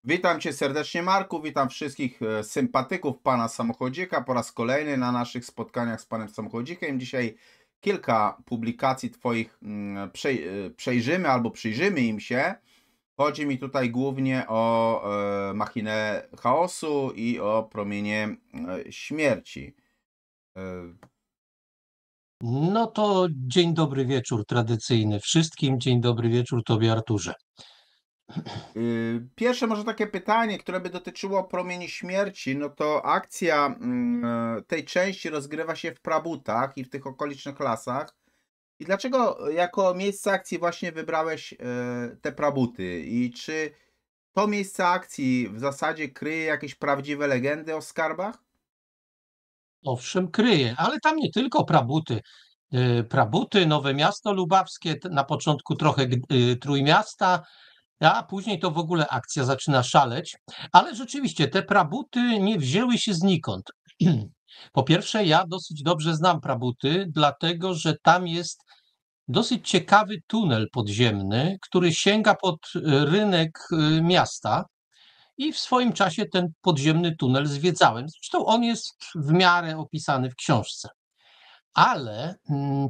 Witam Cię serdecznie, Marku. Witam wszystkich sympatyków pana Samochodzika po raz kolejny na naszych spotkaniach z panem Samochodzikiem. Dzisiaj kilka publikacji Twoich przejrzymy albo przyjrzymy im się. Chodzi mi tutaj głównie o machinę chaosu i o promienie śmierci. No to dzień dobry wieczór tradycyjny wszystkim. Dzień dobry wieczór Tobie, Arturze. Pierwsze może takie pytanie, które by dotyczyło promieni śmierci, no to akcja tej części rozgrywa się w Prabutach i w tych okolicznych lasach. I dlaczego jako miejsce akcji właśnie wybrałeś te Prabuty? I czy to miejsce akcji w zasadzie kryje jakieś prawdziwe legendy o skarbach? Owszem, kryje, ale tam nie tylko Prabuty. Prabuty, Nowe Miasto Lubawskie, na początku trochę Trójmiasta, a później to w ogóle akcja zaczyna szaleć. Ale rzeczywiście te Prabuty nie wzięły się znikąd. Po pierwsze, ja dosyć dobrze znam Prabuty, dlatego że tam jest dosyć ciekawy tunel podziemny, który sięga pod rynek miasta. I w swoim czasie ten podziemny tunel zwiedzałem. Zresztą on jest w miarę opisany w książce. Ale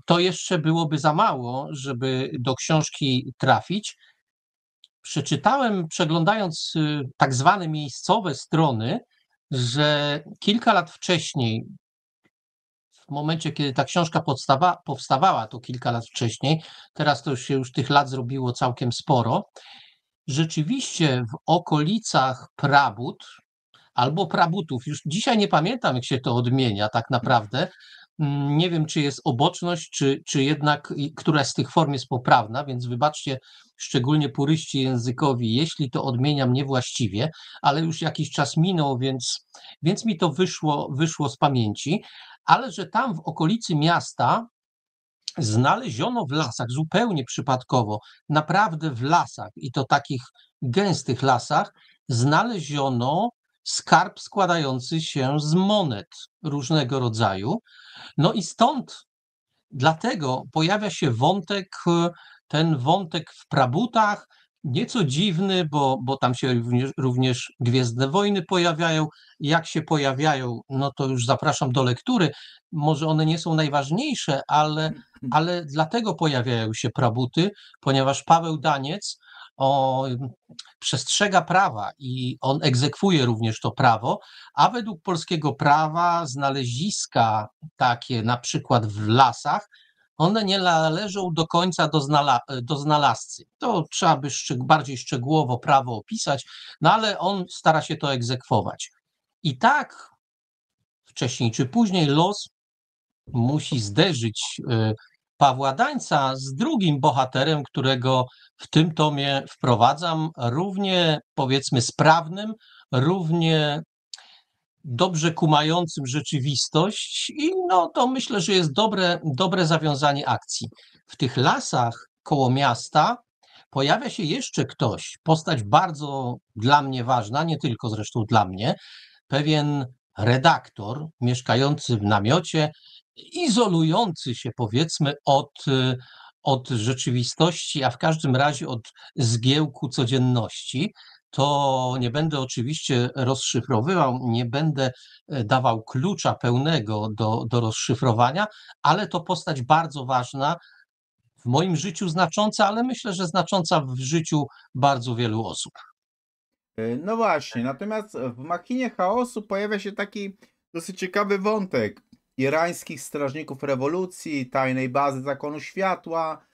to jeszcze byłoby za mało, żeby do książki trafić. Przeczytałem, przeglądając tak zwane miejscowe strony, że kilka lat wcześniej, w momencie, kiedy ta książka powstawała, to kilka lat wcześniej, teraz to już tych lat zrobiło całkiem sporo, rzeczywiście w okolicach Prabut, albo Prabutów. Już dzisiaj nie pamiętam, jak się to odmienia tak naprawdę. Nie wiem, czy jest oboczność, czy jednak któraś z tych form jest poprawna, więc wybaczcie, szczególnie puryści językowi, jeśli to odmieniam niewłaściwie, ale już jakiś czas minął, więc mi to wyszło z pamięci, ale że tam w okolicy miasta znaleziono w lasach, zupełnie przypadkowo, naprawdę w lasach, i to takich gęstych lasach, znaleziono skarb składający się z monet różnego rodzaju. No i stąd, dlatego pojawia się ten wątek w Prabutach, nieco dziwny, bo tam się również Gwiezdne Wojny pojawiają. Jak się pojawiają, no to już zapraszam do lektury. Może one nie są najważniejsze, ale dlatego pojawiają się Prabuty, ponieważ Paweł Daniec przestrzega prawa i on egzekwuje również to prawo, a według polskiego prawa znaleziska takie na przykład w lasach, one nie należą do końca do znalazcy. To trzeba by bardziej szczegółowo prawo opisać, no ale on stara się to egzekwować. I tak wcześniej czy później los musi zderzyć Pawła Dańca z drugim bohaterem, którego w tym tomie wprowadzam, równie powiedzmy sprawnym, równie dobrze kumającym rzeczywistość i no to myślę, że jest dobre zawiązanie akcji. W tych lasach koło miasta pojawia się jeszcze ktoś, postać bardzo dla mnie ważna, nie tylko zresztą dla mnie, pewien redaktor mieszkający w namiocie, izolujący się powiedzmy od rzeczywistości, a w każdym razie od zgiełku codzienności. To nie będę oczywiście rozszyfrowywał, nie będę dawał klucza pełnego do rozszyfrowania, ale to postać bardzo ważna, w moim życiu znacząca, ale myślę, że znacząca w życiu bardzo wielu osób. No właśnie, natomiast w Machinie Chaosu pojawia się taki dosyć ciekawy wątek irańskich strażników rewolucji, tajnej bazy Zakonu Światła.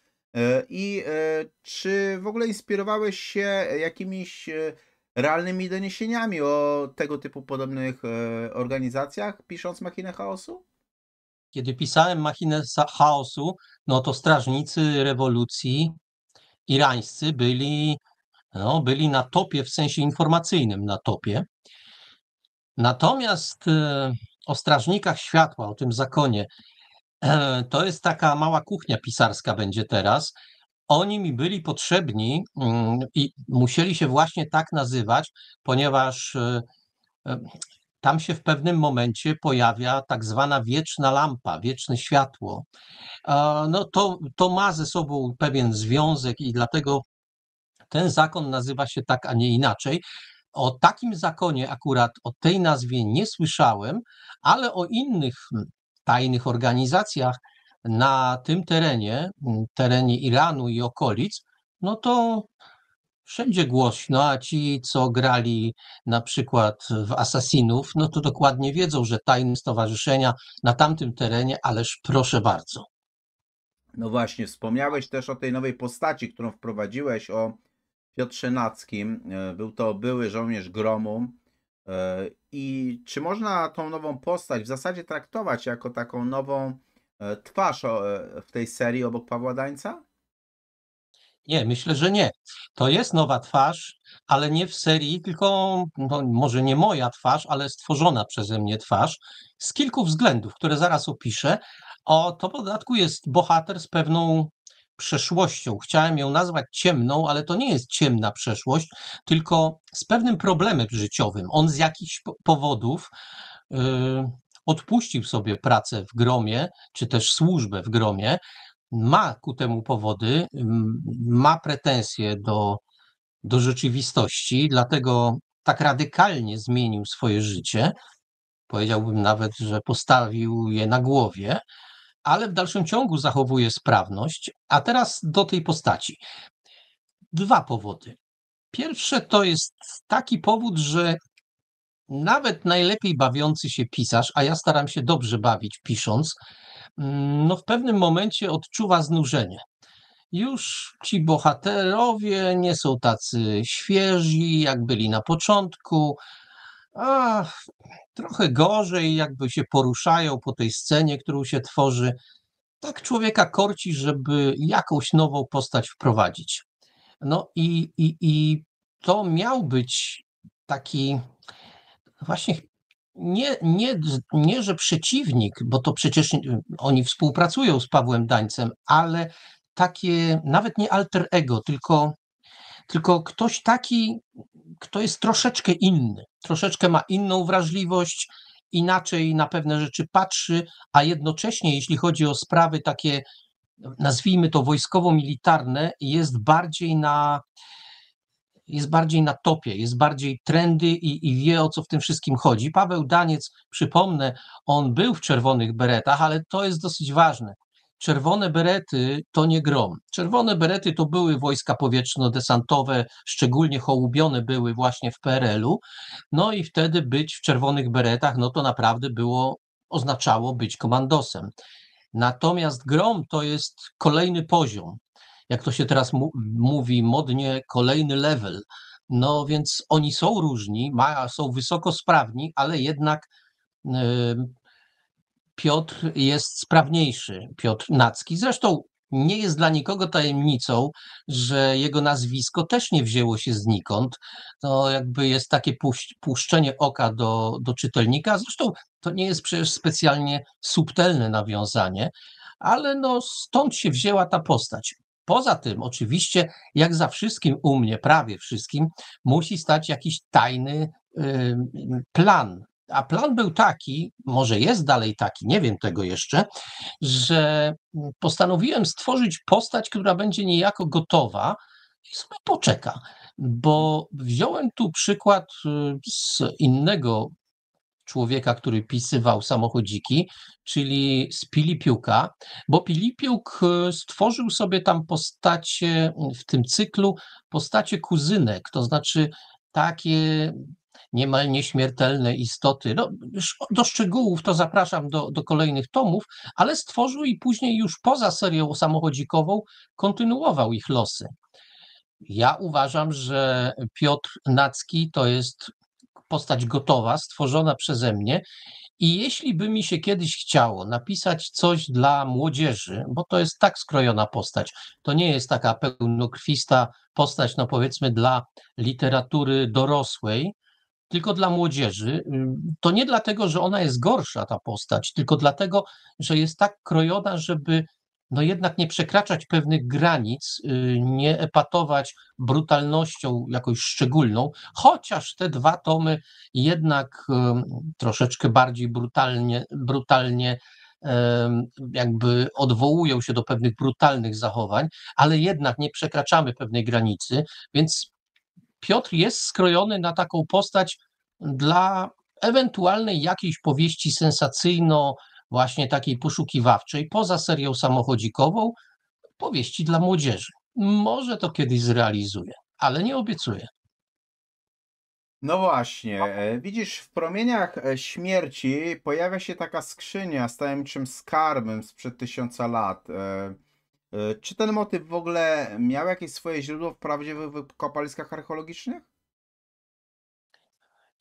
Czy w ogóle inspirowałeś się jakimiś realnymi doniesieniami o tego typu podobnych organizacjach, pisząc Machinę Chaosu? Kiedy pisałem Machinę Chaosu, no to strażnicy rewolucji irańscy byli na topie, w sensie informacyjnym na topie. Natomiast o strażnikach światła, o tym zakonie, to jest taka mała kuchnia pisarska będzie teraz. Oni mi byli potrzebni i musieli się właśnie tak nazywać, ponieważ tam się w pewnym momencie pojawia tak zwana wieczna lampa, wieczne światło. No to ma ze sobą pewien związek i dlatego ten zakon nazywa się tak, a nie inaczej. o takim zakonie akurat, o tej nazwie nie słyszałem, ale o innych tajnych organizacjach na tym terenie Iranu i okolic, no to wszędzie głośno, a ci, co grali na przykład w Asasinów, no to dokładnie wiedzą, że tajne stowarzyszenia na tamtym terenie, ależ proszę bardzo. No właśnie, wspomniałeś też o tej nowej postaci, którą wprowadziłeś, o Piotrze Nackim. Był to były żołnierz Gromu. I czy można tą nową postać w zasadzie traktować jako taką nową twarz w tej serii obok Pawła Dańca? Nie, myślę, że nie. To jest nowa twarz, ale nie w serii, tylko no, może nie moja twarz, ale stworzona przeze mnie twarz z kilku względów, które zaraz opiszę. O, to w dodatku jest bohater z pewną przeszłością. Chciałem ją nazwać ciemną, ale to nie jest ciemna przeszłość, tylko z pewnym problemem życiowym. On z jakichś powodów yy, odpuścił sobie pracę w Gromie, czy też służbę w Gromie, ma ku temu powody, ma pretensje do rzeczywistości, dlatego tak radykalnie zmienił swoje życie. Powiedziałbym nawet, że postawił je na głowie, ale w dalszym ciągu zachowuje sprawność. A teraz do tej postaci. Dwa powody. Pierwsze to jest taki powód, że nawet najlepiej bawiący się pisarz, a ja staram się dobrze bawić pisząc, no w pewnym momencie odczuwa znużenie. Już ci bohaterowie nie są tacy świeżi, jak byli na początku, a trochę gorzej, jakby się poruszają po tej scenie, którą się tworzy. Tak człowieka korci, żeby jakąś nową postać wprowadzić. No i to miał być taki właśnie nie, że przeciwnik, bo to przecież oni współpracują z Pawłem Dańcem, ale takie nawet nie alter ego, tylko ktoś taki, kto jest troszeczkę inny, troszeczkę ma inną wrażliwość, inaczej na pewne rzeczy patrzy, a jednocześnie, jeśli chodzi o sprawy takie, nazwijmy to wojskowo-militarne, jest bardziej na topie, jest bardziej trendy i wie, o co w tym wszystkim chodzi. Paweł Daniec, przypomnę, on był w czerwonych beretach, ale to jest dosyć ważne. Czerwone berety to nie Grom. Czerwone berety to były wojska powietrzno-desantowe, szczególnie hołubione były właśnie w PRL-u. No i wtedy być w czerwonych beretach, no to naprawdę oznaczało być komandosem. Natomiast Grom to jest kolejny poziom, jak to się teraz mówi modnie, kolejny level. No więc oni są różni, są wysoko sprawni, ale jednak y, Piotr jest sprawniejszy, Piotr Nacki. Zresztą nie jest dla nikogo tajemnicą, że jego nazwisko też nie wzięło się znikąd. To jakby jest takie puszczenie oka do czytelnika. Zresztą to nie jest przecież specjalnie subtelne nawiązanie, ale no stąd się wzięła ta postać. Poza tym, oczywiście, jak za wszystkim u mnie, prawie wszystkim, musi stać jakiś tajny plan. A plan był taki, może jest dalej taki, nie wiem tego jeszcze, że postanowiłem stworzyć postać, która będzie niejako gotowa i sobie poczeka. Bo wziąłem tu przykład z innego człowieka, który pisywał samochodziki, czyli z Pilipiuka, bo Pilipiuk stworzył sobie tam postacie w tym cyklu, postacie kuzynek, to znaczy takie niemal nieśmiertelne istoty. No, do szczegółów to zapraszam do kolejnych tomów, ale stworzył i później już poza serią samochodzikową kontynuował ich losy. Ja uważam, że Piotr Nacki to jest postać gotowa, stworzona przeze mnie. I jeśli by mi się kiedyś chciało napisać coś dla młodzieży, bo to jest tak skrojona postać, to nie jest taka pełnokrwista postać, no powiedzmy, dla literatury dorosłej, tylko dla młodzieży, to nie dlatego, że ona jest gorsza, ta postać, tylko dlatego, że jest tak krojona, żeby no jednak nie przekraczać pewnych granic, nie epatować brutalnością jakąś szczególną, chociaż te dwa tomy jednak troszeczkę bardziej brutalnie jakby odwołują się do pewnych brutalnych zachowań, ale jednak nie przekraczamy pewnej granicy, więc Piotr jest skrojony na taką postać dla ewentualnej jakiejś powieści sensacyjno, właśnie takiej poszukiwawczej, poza serią samochodzikową, powieści dla młodzieży. Może to kiedyś zrealizuję, ale nie obiecuję. No właśnie, widzisz, w promieniach śmierci pojawia się taka skrzynia z tajemniczym skarbem sprzed 1000 lat. Czy ten motyw w ogóle miał jakieś swoje źródło w prawdziwych wykopaliskach archeologicznych?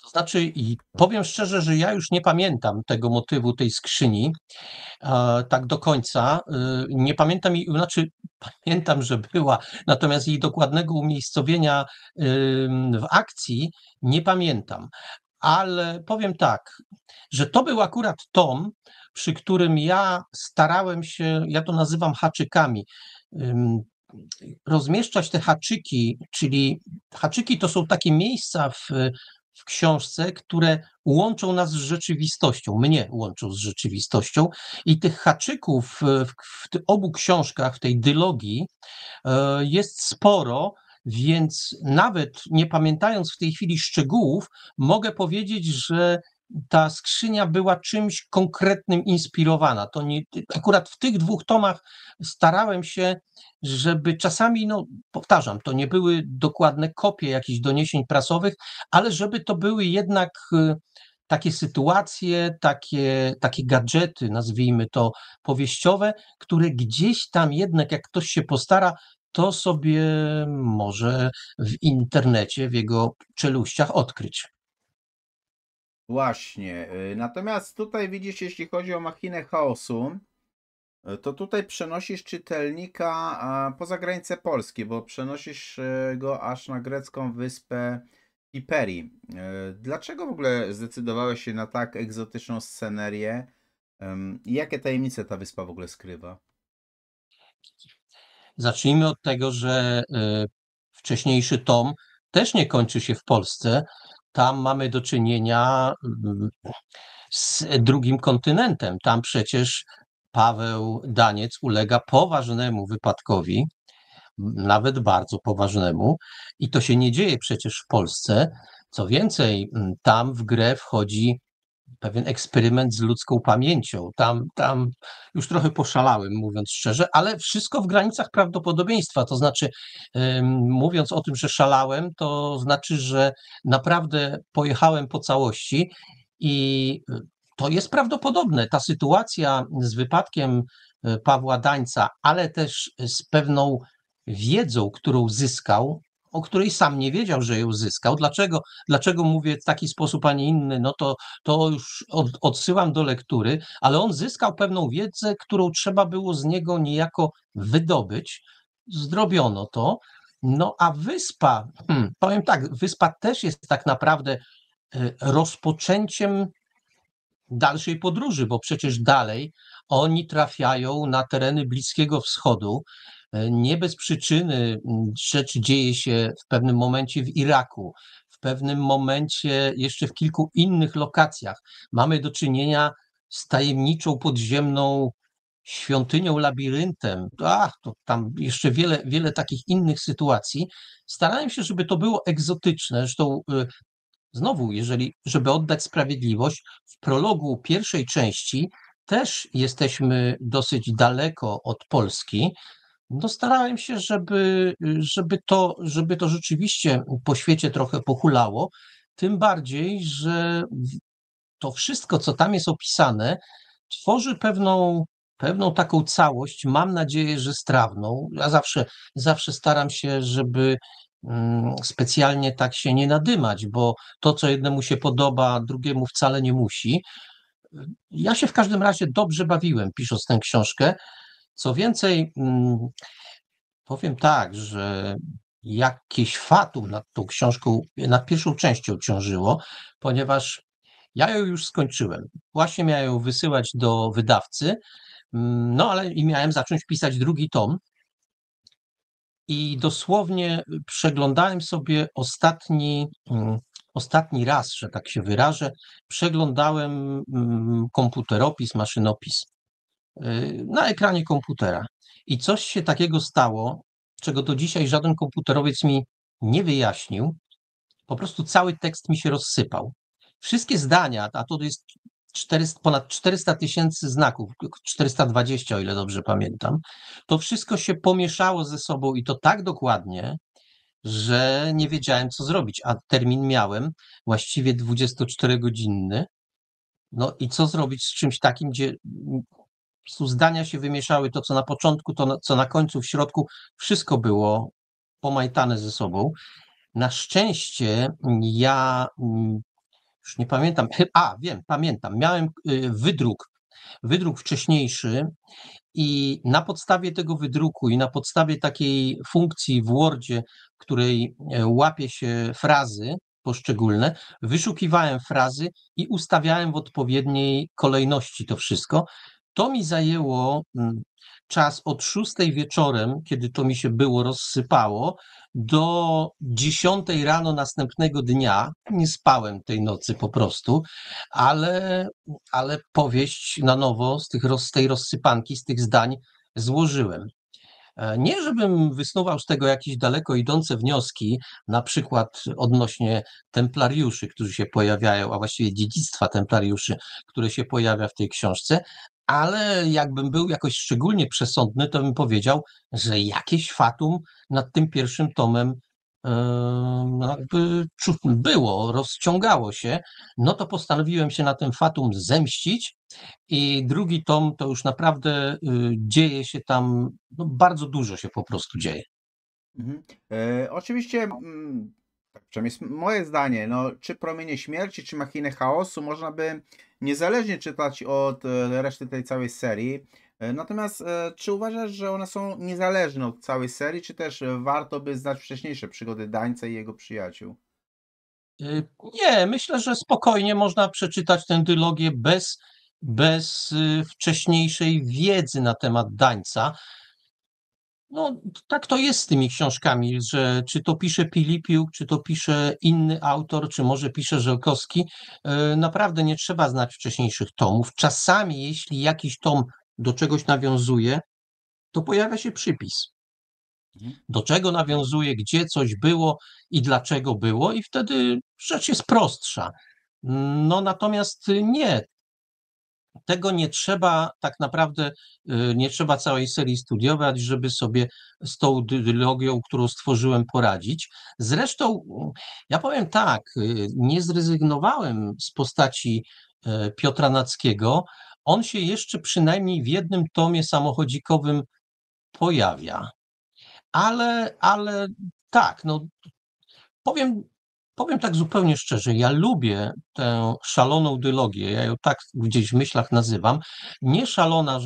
To znaczy, i powiem szczerze, że ja już nie pamiętam tego motywu tej skrzyni tak do końca. Nie pamiętam jej, znaczy pamiętam, że była, natomiast jej dokładnego umiejscowienia w akcji nie pamiętam. Ale powiem tak, że to był akurat tom, przy którym ja starałem się, ja to nazywam haczykami, ym, rozmieszczać te haczyki, czyli haczyki to są takie miejsca w książce, które łączą nas z rzeczywistością, mnie łączą z rzeczywistością i tych haczyków w obu książkach, w tej dylogii jest sporo, więc nawet nie pamiętając w tej chwili szczegółów, mogę powiedzieć, że ta skrzynia była czymś konkretnym inspirowana. To nie, akurat w tych dwóch tomach starałem się, żeby czasami, no powtarzam, to nie były dokładne kopie jakichś doniesień prasowych, ale żeby to były jednak takie sytuacje, takie gadżety, nazwijmy to powieściowe, które gdzieś tam jednak, jak ktoś się postara, to sobie może w internecie, w jego czeluściach odkryć. Właśnie. Natomiast tutaj widzisz, jeśli chodzi o machinę chaosu, to tutaj przenosisz czytelnika poza granicę Polski, bo przenosisz go aż na grecką wyspę Hiperii. Dlaczego w ogóle zdecydowałeś się na tak egzotyczną scenerię? I jakie tajemnice ta wyspa w ogóle skrywa? Zacznijmy od tego, że wcześniejszy tom też nie kończy się w Polsce. Tam mamy do czynienia z drugim kontynentem. Tam przecież Paweł Daniec ulega poważnemu wypadkowi, nawet bardzo poważnemu, i to się nie dzieje przecież w Polsce. Co więcej, tam w grę wchodzi pewien eksperyment z ludzką pamięcią. Tam już trochę poszalałem, mówiąc szczerze, ale wszystko w granicach prawdopodobieństwa. To znaczy, mówiąc o tym, że szalałem, to znaczy, że naprawdę pojechałem po całości i to jest prawdopodobne. Ta sytuacja z wypadkiem Pawła Dańca, ale też z pewną wiedzą, którą zyskał, o której sam nie wiedział, że ją zyskał. Dlaczego mówię w taki sposób, a nie inny? No to już odsyłam do lektury, ale on zyskał pewną wiedzę, którą trzeba było z niego niejako wydobyć. Zdrobiono to. No a wyspa, powiem tak, wyspa też jest tak naprawdę rozpoczęciem dalszej podróży, bo przecież dalej oni trafiają na tereny Bliskiego Wschodu. Nie bez przyczyny rzecz dzieje się w pewnym momencie w Iraku, w pewnym momencie jeszcze w kilku innych lokacjach. Mamy do czynienia z tajemniczą podziemną świątynią, labiryntem. To tam jeszcze wiele takich innych sytuacji. Starałem się, żeby to było egzotyczne. Zresztą znowu, żeby oddać sprawiedliwość, w prologu pierwszej części też jesteśmy dosyć daleko od Polski. No starałem się, żeby to rzeczywiście po świecie trochę pohulało, tym bardziej, że to wszystko, co tam jest opisane, tworzy pewną taką całość, mam nadzieję, że strawną. Ja zawsze staram się, żeby specjalnie tak się nie nadymać, bo to, co jednemu się podoba, drugiemu wcale nie musi. Ja się w każdym razie dobrze bawiłem, pisząc tę książkę. Co więcej, powiem tak, że jakieś fatum nad tą książką, nad pierwszą częścią ciążyło, ponieważ ja ją już skończyłem. Właśnie miałem ją wysyłać do wydawcy, no ale i miałem zacząć pisać drugi tom. I dosłownie przeglądałem sobie ostatni raz, że tak się wyrażę, przeglądałem komputeropis, maszynopis na ekranie komputera. I coś się takiego stało, czego do dzisiaj żaden komputerowiec mi nie wyjaśnił, po prostu cały tekst mi się rozsypał. Wszystkie zdania, a to jest ponad 400 tysięcy znaków, 420, o ile dobrze pamiętam, to wszystko się pomieszało ze sobą i to tak dokładnie, że nie wiedziałem, co zrobić, a termin miałem właściwie 24-godzinny. No i co zrobić z czymś takim, gdzie po prostu zdania się wymieszały, to co na początku, to co na końcu, w środku, wszystko było pomajtane ze sobą. Na szczęście ja już nie pamiętam, wiem, pamiętam, miałem wydruk wcześniejszy i na podstawie tego wydruku i na podstawie takiej funkcji w Wordzie, w której łapie się frazy poszczególne, wyszukiwałem frazy i ustawiałem w odpowiedniej kolejności to wszystko. To mi zajęło czas od 6 wieczorem, kiedy to mi się było rozsypało, do 10 rano następnego dnia. Nie spałem tej nocy po prostu, ale powieść na nowo z tej rozsypanki, z tych zdań złożyłem. Nie, żebym wysnuwał z tego jakieś daleko idące wnioski, na przykład odnośnie templariuszy, którzy się pojawiają, a właściwie dziedzictwa templariuszy, które się pojawia w tej książce, ale jakbym był jakoś szczególnie przesądny, to bym powiedział, że jakieś fatum nad tym pierwszym tomem no jakby było, rozciągało się, no to postanowiłem się na tym fatum zemścić i drugi tom to już naprawdę dzieje się tam, no bardzo dużo się po prostu dzieje. Mhm. Oczywiście, tak przynajmniej jest moje zdanie, no, czy Promienie Śmierci, czy Machiny Chaosu można by niezależnie czytać od reszty tej całej serii. Natomiast czy uważasz, że one są niezależne od całej serii, czy też warto by znać wcześniejsze przygody Dańca i jego przyjaciół? Nie, myślę, że spokojnie można przeczytać tę dylogię bez wcześniejszej wiedzy na temat Dańca. No, tak to jest z tymi książkami, że czy to pisze Pilipiuk, czy to pisze inny autor, czy może pisze Żelkowski, naprawdę nie trzeba znać wcześniejszych tomów. Czasami, jeśli jakiś tom do czegoś nawiązuje, to pojawia się przypis. Mhm. Do czego nawiązuje, gdzie coś było i dlaczego było, i wtedy rzecz jest prostsza. No natomiast nie, tego nie trzeba tak naprawdę, nie trzeba całej serii studiować, żeby sobie z tą dylogią, którą stworzyłem, poradzić. Zresztą ja powiem tak, nie zrezygnowałem z postaci Piotra Nackiego. On się jeszcze przynajmniej w jednym tomie samochodzikowym pojawia. Ale tak, no powiem, powiem tak zupełnie szczerze, ja lubię tę szaloną dylogię, ja ją tak gdzieś w myślach nazywam. Nie szalona,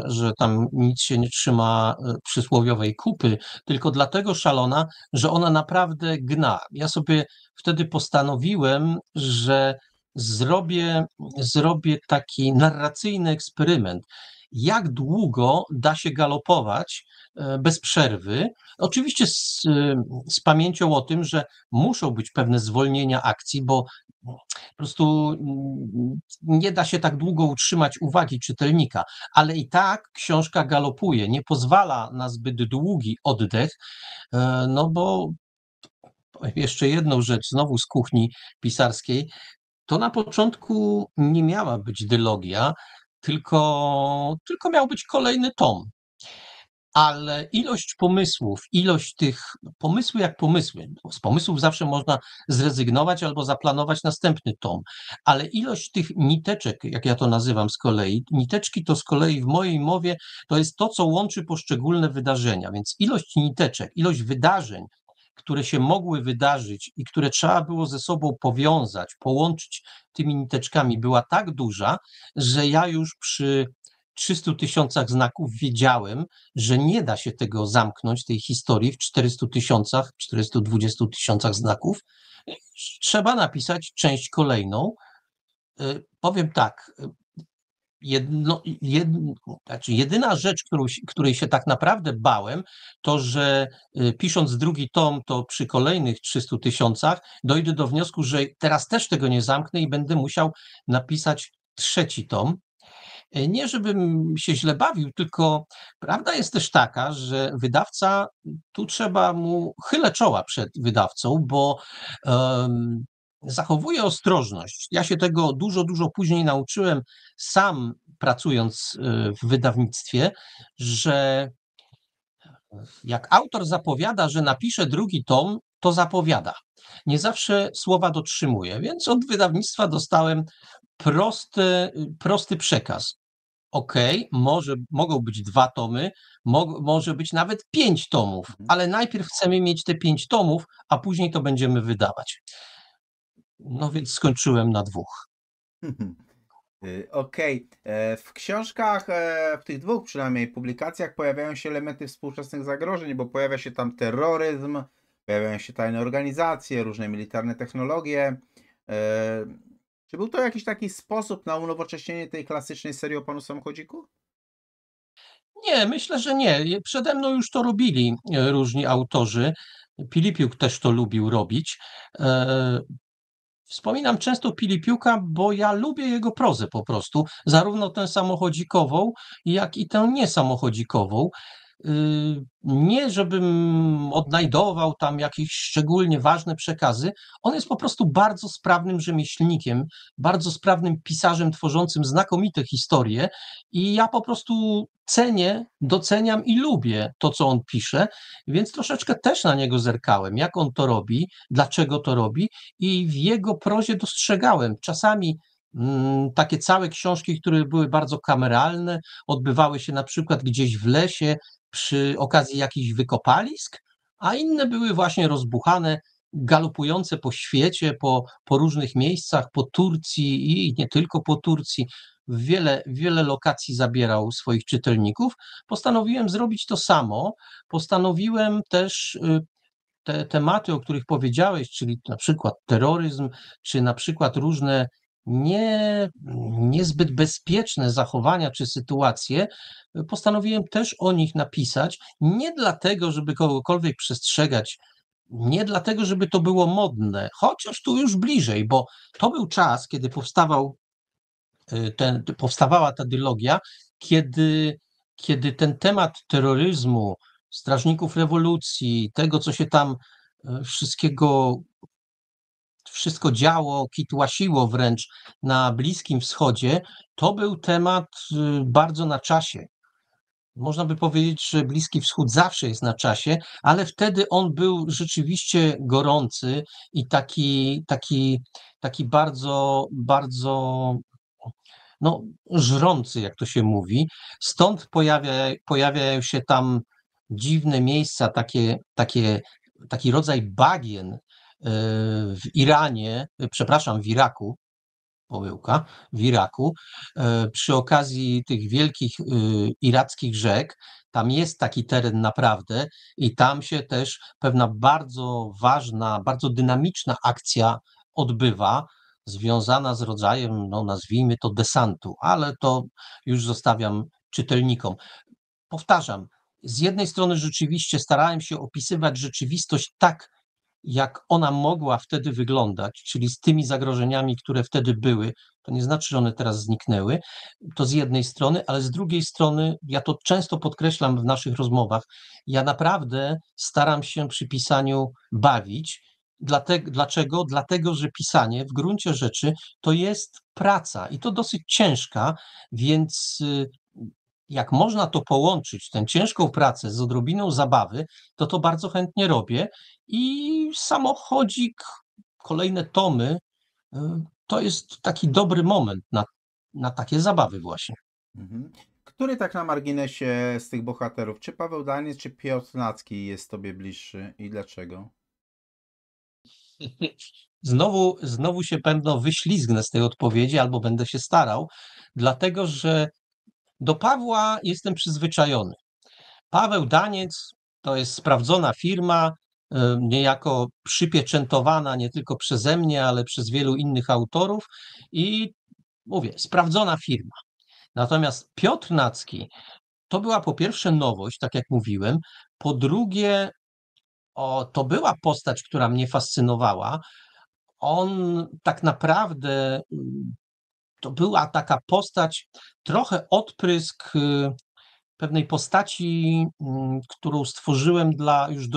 że tam nic się nie trzyma przysłowiowej kupy, tylko dlatego szalona, że ona naprawdę gna. Ja sobie wtedy postanowiłem, że zrobię taki narracyjny eksperyment. Jak długo da się galopować bez przerwy? Oczywiście z pamięcią o tym, że muszą być pewne zwolnienia akcji, bo po prostu nie da się tak długo utrzymać uwagi czytelnika, ale i tak książka galopuje, nie pozwala na zbyt długi oddech, no bo powiem jeszcze jedną rzecz, znowu z kuchni pisarskiej, to na początku nie miała być dylogia, tylko miał być kolejny tom, ale ilość pomysłów, ilość tych pomysły jak pomysły, z pomysłów zawsze można zrezygnować albo zaplanować następny tom, ale ilość tych niteczek, jak ja to nazywam z kolei, niteczki to z kolei w mojej mowie to jest to, co łączy poszczególne wydarzenia, więc ilość niteczek, ilość wydarzeń, które się mogły wydarzyć i które trzeba było ze sobą powiązać, połączyć tymi niteczkami, była tak duża, że ja już przy 300 tysiącach znaków wiedziałem, że nie da się tego zamknąć, tej historii w 400 tysiącach, 420 tysiącach znaków. Trzeba napisać część kolejną. Powiem tak, jedyna rzecz, której się tak naprawdę bałem, to że pisząc drugi tom, to przy kolejnych 300 tysiącach dojdę do wniosku, że teraz też tego nie zamknę i będę musiał napisać trzeci tom. Nie żebym się źle bawił, tylko prawda jest też taka, że wydawca, tu trzeba mu, chylę czoła przed wydawcą, bo zachowuje ostrożność. Ja się tego dużo, dużo później nauczyłem, sam pracując w wydawnictwie, że jak autor zapowiada, że napisze drugi tom, to zapowiada. Nie zawsze słowa dotrzymuje, więc od wydawnictwa dostałem prosty przekaz. Okej, mogą być 2 tomy, może być nawet 5 tomów, Mhm. ale najpierw chcemy mieć te 5 tomów, a później to będziemy wydawać. No więc skończyłem na 2. Okej. W książkach, w tych 2 przynajmniej publikacjach pojawiają się elementy współczesnych zagrożeń, bo pojawia się tam terroryzm, pojawiają się tajne organizacje, różne militarne technologie. E, Czy był to jakiś taki sposób na unowocześnienie tej klasycznej serii o panu samochodziku? Nie, myślę, że nie. Przede mną już to robili różni autorzy. Pilipiuk też to lubił robić. E, Wspominam często Pilipiuka, bo ja lubię jego prozę po prostu, zarówno tę samochodzikową, jak i tę niesamochodzikową. Nie żebym odnajdował tam jakieś szczególnie ważne przekazy. On jest po prostu bardzo sprawnym rzemieślnikiem, bardzo sprawnym pisarzem tworzącym znakomite historie i ja po prostu cenię, doceniam i lubię to, co on pisze, więc troszeczkę też na niego zerkałem, jak on to robi, dlaczego to robi i w jego prozie dostrzegałem czasami takie całe książki, które były bardzo kameralne, odbywały się na przykład gdzieś w lesie przy okazji jakichś wykopalisk, a inne były właśnie rozbuchane, galopujące po świecie, po różnych miejscach, po Turcji i nie tylko po Turcji. Wiele lokacji zabierał swoich czytelników. Postanowiłem zrobić to samo. Postanowiłem też te tematy, o których powiedziałeś, czyli na przykład terroryzm, czy na przykład różne nie, niezbyt bezpieczne zachowania czy sytuacje, postanowiłem też o nich napisać, nie dlatego, żeby kogokolwiek przestrzegać, nie dlatego, żeby to było modne, chociaż tu już bliżej, bo to był czas, kiedy powstawała ta dylogia, kiedy, kiedy ten temat terroryzmu, strażników rewolucji, tego, co się tam wszystkiego, wszystko działo, kitłasiło wręcz na Bliskim Wschodzie, to był temat bardzo na czasie. Można by powiedzieć, że Bliski Wschód zawsze jest na czasie, ale wtedy on był rzeczywiście gorący i taki bardzo, bardzo no, żrący, jak to się mówi. Stąd pojawiają się tam dziwne miejsca, taki rodzaj bagien w Iranie, przepraszam, w Iraku, pomyłka, w Iraku, przy okazji tych wielkich irackich rzek. Tam jest taki teren naprawdę i tam się też pewna bardzo ważna, bardzo dynamiczna akcja odbywa, związana z rodzajem, no nazwijmy to desantu, ale to już zostawiam czytelnikom. Powtarzam, z jednej strony rzeczywiście starałem się opisywać rzeczywistość tak, jak ona mogła wtedy wyglądać, czyli z tymi zagrożeniami, które wtedy były, to nie znaczy, że one teraz zniknęły, to z jednej strony, ale z drugiej strony, ja to często podkreślam w naszych rozmowach, ja naprawdę staram się przy pisaniu bawić. Dlaczego? Dlatego, że pisanie w gruncie rzeczy to jest praca i to dosyć ciężka, więc jak można to połączyć, tę ciężką pracę z odrobiną zabawy, to bardzo chętnie robię i samochodzik, kolejne tomy, y, to jest taki dobry moment na takie zabawy właśnie. Mhm. Który tak na marginesie z tych bohaterów, czy Paweł Daniec, czy Piotr Nacki jest tobie bliższy i dlaczego? Znowu się pewno wyślizgnę z tej odpowiedzi, albo będę się starał, dlatego że do Pawła jestem przyzwyczajony. Paweł Daniec to jest sprawdzona firma, niejako przypieczętowana nie tylko przeze mnie, ale przez wielu innych autorów i mówię, sprawdzona firma. Natomiast Piotr Nacki to była po pierwsze nowość, tak jak mówiłem, po drugie to była postać, która mnie fascynowała. On tak naprawdę to była taka postać, trochę odprysk pewnej postaci, którą stworzyłem dla już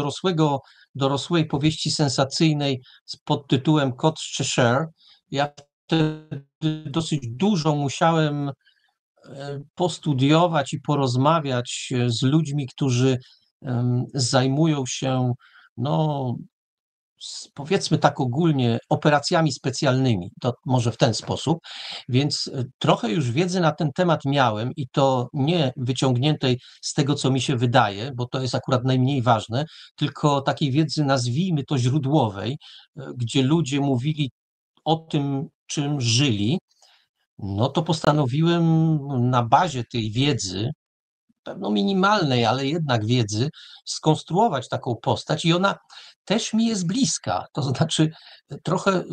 dorosłej powieści sensacyjnej pod tytułem Kot z Cheshire. Ja wtedy dosyć dużo musiałem postudiować i porozmawiać z ludźmi, którzy zajmują się, no, powiedzmy tak ogólnie, operacjami specjalnymi, to może w ten sposób, więc trochę już wiedzy na ten temat miałem i to nie wyciągniętej z tego, co mi się wydaje, bo to jest akurat najmniej ważne, tylko takiej wiedzy, nazwijmy to źródłowej, gdzie ludzie mówili o tym, czym żyli. No to postanowiłem na bazie tej wiedzy, pewno minimalnej, ale jednak wiedzy, skonstruować taką postać i ona też mi jest bliska. To znaczy, trochę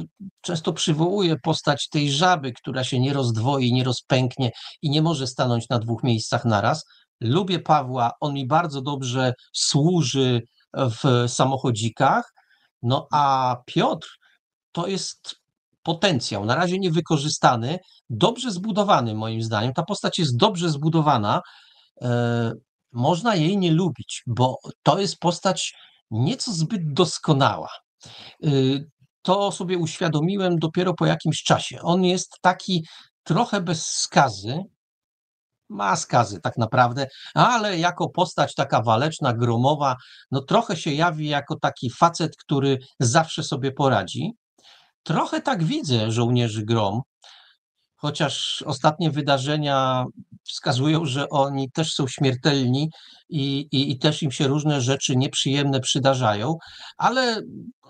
często przywołuję postać tej żaby, która się nie rozdwoi, nie rozpęknie i nie może stanąć na dwóch miejscach naraz. Lubię Pawła, on mi bardzo dobrze służy w samochodzikach. No a Piotr to jest potencjał, na razie niewykorzystany, dobrze zbudowany moim zdaniem. Ta postać jest dobrze zbudowana, można jej nie lubić, bo to jest postać nieco zbyt doskonała. To sobie uświadomiłem dopiero po jakimś czasie. On jest taki trochę bez skazy, ma skazy tak naprawdę, ale jako postać taka waleczna, gromowa, no trochę się jawi jako taki facet, który zawsze sobie poradzi. Trochę tak widzę żołnierzy Grom, chociaż ostatnie wydarzenia wskazują, że oni też są śmiertelni i też im się różne rzeczy nieprzyjemne przydarzają, ale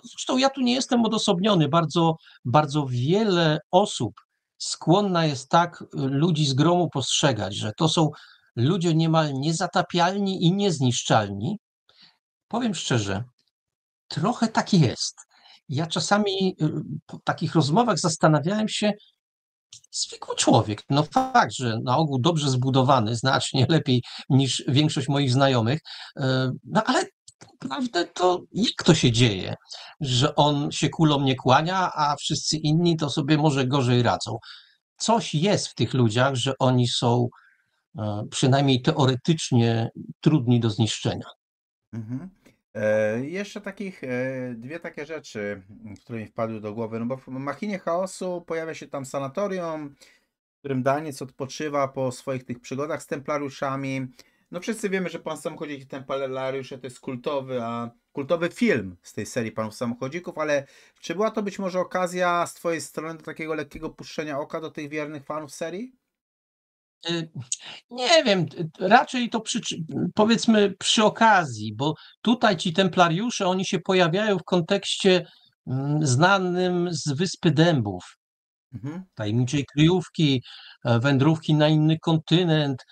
zresztą ja tu nie jestem odosobniony. Bardzo, bardzo wiele osób skłonna jest tak ludzi z Gromu postrzegać, że to są ludzie niemal niezatapialni i niezniszczalni. Powiem szczerze, trochę tak jest. Ja czasami po takich rozmowach zastanawiałem się, zwykły człowiek. No fakt, że na ogół dobrze zbudowany, znacznie lepiej niż większość moich znajomych, no ale naprawdę to jak to się dzieje, że on się kulą nie kłania, a wszyscy inni to sobie może gorzej radzą. Coś jest w tych ludziach, że oni są przynajmniej teoretycznie trudni do zniszczenia. Mhm. Jeszcze dwie takie rzeczy, które mi wpadły do głowy. No bo w Machinie Chaosu pojawia się tam sanatorium, w którym Daniec odpoczywa po swoich tych przygodach z templariuszami. No wszyscy wiemy, że Pan Samochodzik i Templariusze to jest kultowy film z tej serii Panów Samochodzików, ale czy była to być może okazja z Twojej strony do takiego lekkiego puszczenia oka do tych wiernych fanów serii? Y, Nie wiem, raczej to powiedzmy przy okazji, bo tutaj ci templariusze, oni się pojawiają w kontekście znanym z Wyspy Dębów, Mhm. tajemniczej kryjówki, wędrówki na inny kontynent,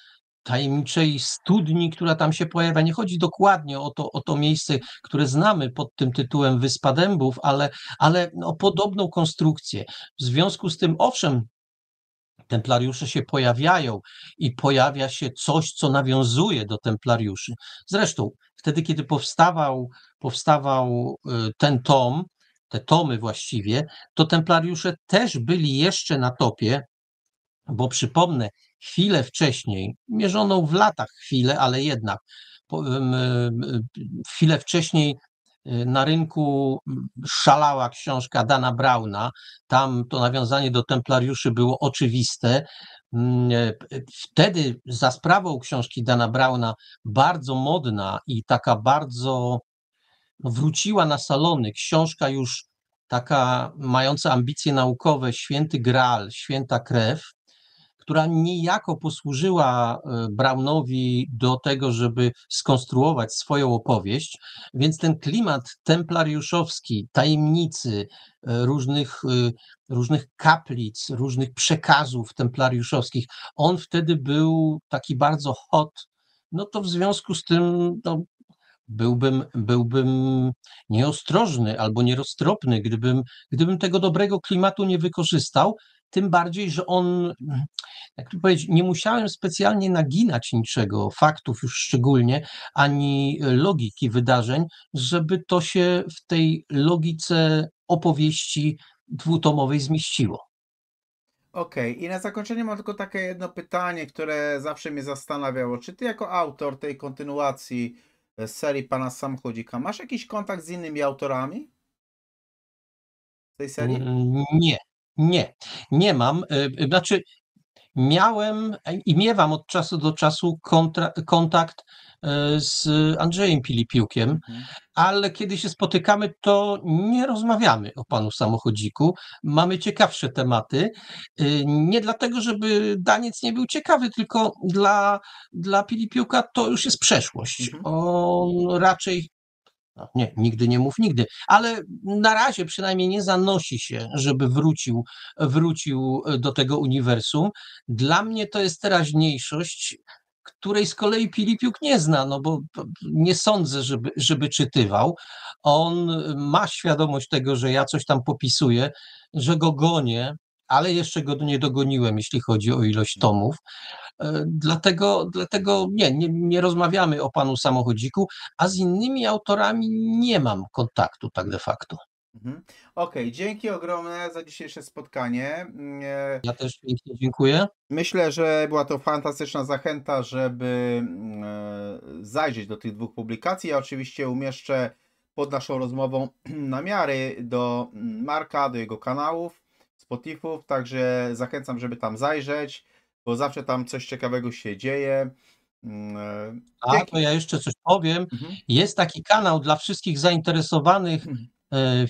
tajemniczej studni, która tam się pojawia. Nie chodzi dokładnie o to miejsce, które znamy pod tym tytułem Wyspa Dębów, ale o podobną konstrukcję. W związku z tym, owszem, templariusze się pojawiają i pojawia się coś, co nawiązuje do templariuszy. Zresztą wtedy, kiedy powstawał ten tom, te tomy właściwie, to templariusze też byli jeszcze na topie, bo przypomnę, chwilę wcześniej, mierzoną w latach chwilę, ale jednak chwilę wcześniej na rynku szalała książka Dana Browna. Tam to nawiązanie do templariuszy było oczywiste. Wtedy za sprawą książki Dana Browna bardzo modna i taka bardzo wróciła na salony książka już taka mająca ambicje naukowe Święty Graal, Święta Krew, która niejako posłużyła Brownowi do tego, żeby skonstruować swoją opowieść, więc ten klimat templariuszowski, tajemnicy, różnych kaplic, różnych przekazów templariuszowskich, on wtedy był taki bardzo hot. No to w związku z tym no, byłbym nieostrożny albo nieroztropny, gdybym tego dobrego klimatu nie wykorzystał, tym bardziej, że on, jak tu powiedzieć, nie musiałem specjalnie naginać niczego, faktów już szczególnie, ani logiki wydarzeń, żeby to się w tej logice opowieści dwutomowej zmieściło. Okej, i na zakończenie mam tylko takie jedno pytanie, które zawsze mnie zastanawiało. Czy ty jako autor tej kontynuacji serii Pana Samochodzika masz jakiś kontakt z innymi autorami tej serii? Nie, nie, nie mam. Znaczy, miałem i miewam od czasu do czasu kontakt z Andrzejem Pilipiukiem, Mhm, ale kiedy się spotykamy, to nie rozmawiamy o panu samochodziku. Mamy ciekawsze tematy. Nie dlatego, żeby Daniec nie był ciekawy, tylko dla Pilipiuka to już jest przeszłość. mhm, On raczej no, nie, nigdy nie mów nigdy, ale na razie przynajmniej nie zanosi się, żeby wrócił do tego uniwersum. Dla mnie to jest teraźniejszość, której z kolei Pilipiuk nie zna, no bo nie sądzę, żeby czytywał. On ma świadomość tego, że ja coś tam popisuję, że go gonię, ale jeszcze go nie dogoniłem, jeśli chodzi o ilość tomów. Dlatego nie rozmawiamy o panu samochodziku, a z innymi autorami nie mam kontaktu tak de facto. mhm. Okej, dzięki ogromne za dzisiejsze spotkanie. Ja też pięknie dziękuję. Myślę, że była to fantastyczna zachęta, żeby zajrzeć do tych dwóch publikacji. Ja oczywiście umieszczę pod naszą rozmową namiary do Marka, do jego kanałów, Spotify'ów, także zachęcam, żeby tam zajrzeć, bo zawsze tam coś ciekawego się dzieje. A to Dzięki. ja jeszcze coś powiem. Mhm. Jest taki kanał dla wszystkich zainteresowanych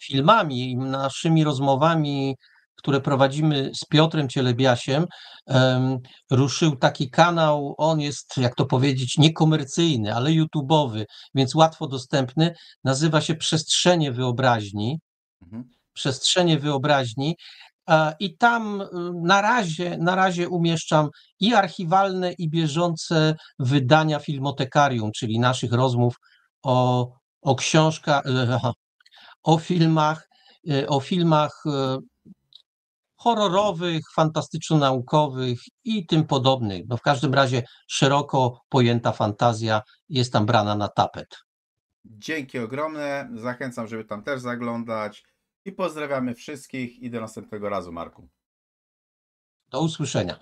filmami i naszymi rozmowami, które prowadzimy z Piotrem Cielebiasiem. Ruszył taki kanał, on jest, jak to powiedzieć, niekomercyjny, ale YouTube'owy, więc łatwo dostępny. Nazywa się Przestrzenie Wyobraźni. Mhm. Przestrzenie Wyobraźni. I tam na razie umieszczam i archiwalne, i bieżące wydania Filmotekarium, czyli naszych rozmów o, o książkach, o filmach horrorowych, fantastyczno-naukowych i tym podobnych. No w każdym razie szeroko pojęta fantazja jest tam brana na tapet. Dzięki ogromne. Zachęcam, żeby tam też zaglądać. I pozdrawiamy wszystkich i do następnego razu, Marku. Do usłyszenia.